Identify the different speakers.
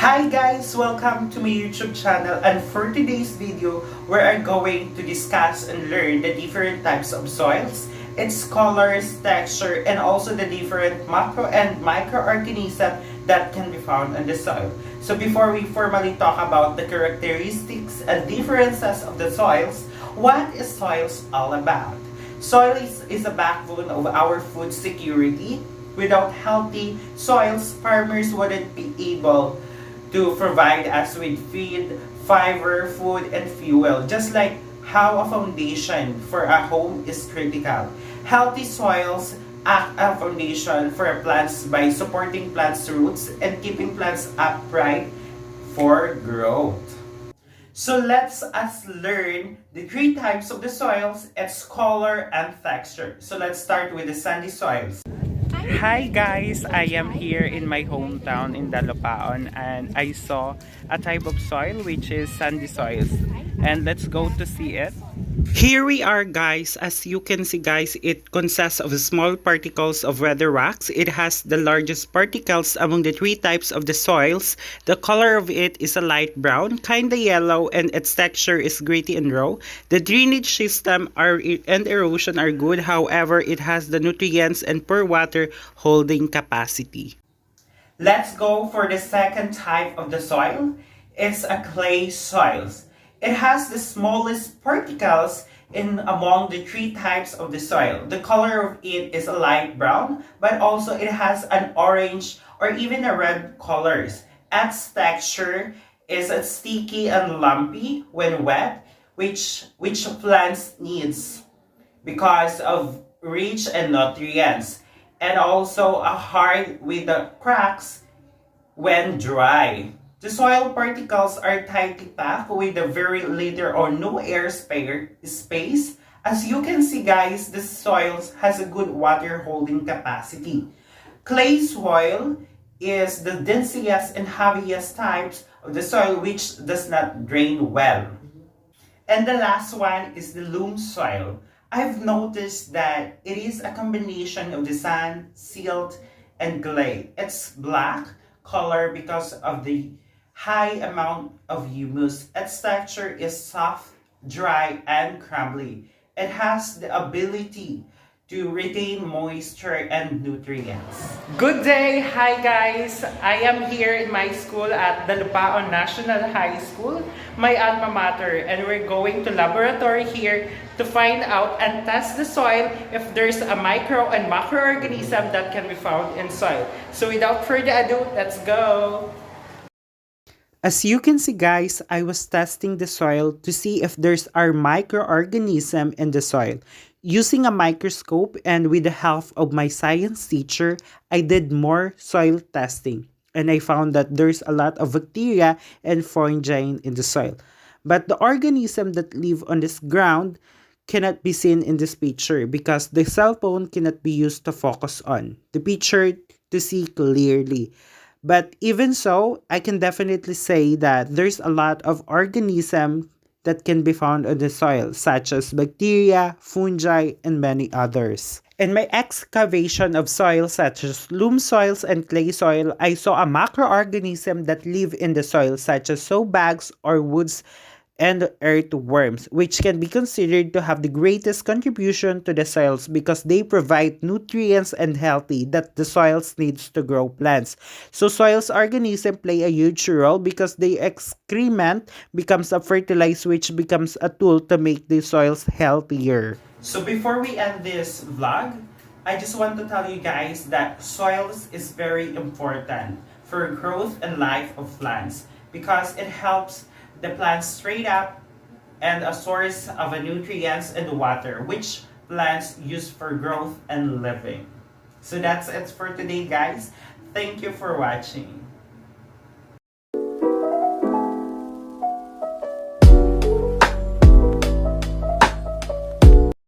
Speaker 1: Hi guys! Welcome to my YouTube channel, and for today's video, we are going to discuss and learn the different types of soils, its colors, texture, and also the different macro and microorganisms that can be found on the soil. So before we formally talk about the characteristics and differences of the soils, what is soils all about? Soil is a backbone of our food security. Without healthy soils, farmers wouldn't be able to provide us with feed, fiber, food, and fuel. Just like how a foundation for a home is critical. Healthy soils act as a foundation for plants by supporting plants' roots and keeping plants upright for growth. So let's us learn the three types of the soils, its color and texture. So let's start with the sandy soils. Hi guys, I am here in my hometown in Dalupaon, and I saw a type of soil which is sandy soils, and let's go to see it. Here we are guys. As you can see guys, it consists of small particles of weather rocks. It has the largest particles among the three types of the soils. The color of it is a light brown, kinda yellow, and its texture is gritty and raw. The drainage system and erosion are good, however it has the nutrients and poor water holding capacity. Let's go for the second type of the soil. It's a clay soils. It has the smallest particles in among the three types of the soil. The color of it is a light brown, but also it has an orange or even a red colors. Its texture is sticky and lumpy when wet, which plants needs because of rich and nutrients, and also a hard with the cracks when dry. The soil particles are tightly packed with a very little or no air space. As you can see guys, the soil has a good water holding capacity. Clay soil is the densest and heaviest types of the soil which does not drain well. And the last one is the loam soil. I've noticed that it is a combination of the sand, silt, and clay. It's black color because of the high amount of humus. Its texture is soft, dry, and crumbly. It has the ability to retain moisture and nutrients. Good day! Hi guys! I am here in my school at the Dalupaon National High School, my alma mater, and we're going to laboratory here to find out and test the soil if there's a micro and macroorganism that can be found in soil. So without further ado, let's go! As you can see guys, I was testing the soil to see if there's a microorganism in the soil. Using a microscope and with the help of my science teacher, I did more soil testing. And I found that there's a lot of bacteria and fungi in the soil. But the organism that live on this ground cannot be seen in this picture because the cell phone cannot be used to focus on the picture to see clearly. But even so, I can definitely say that there's a lot of organisms that can be found on the soil, such as bacteria, fungi, and many others. In my excavation of soil such as loam soils and clay soil, I saw a macroorganism that live in the soil such as soap bags or woods and earthworms, which can be considered to have the greatest contribution to the soils because they provide nutrients and healthy that the soils needs to grow plants. So soils organisms play a huge role because the excrement becomes a fertilizer which becomes a tool to make the soils healthier. So before we end this vlog, I just want to tell you guys that soils is very important for growth and life of plants because it helps the plants straight up and a source of nutrients and water which plants use for growth and living. So that's it for today guys. Thank you for watching.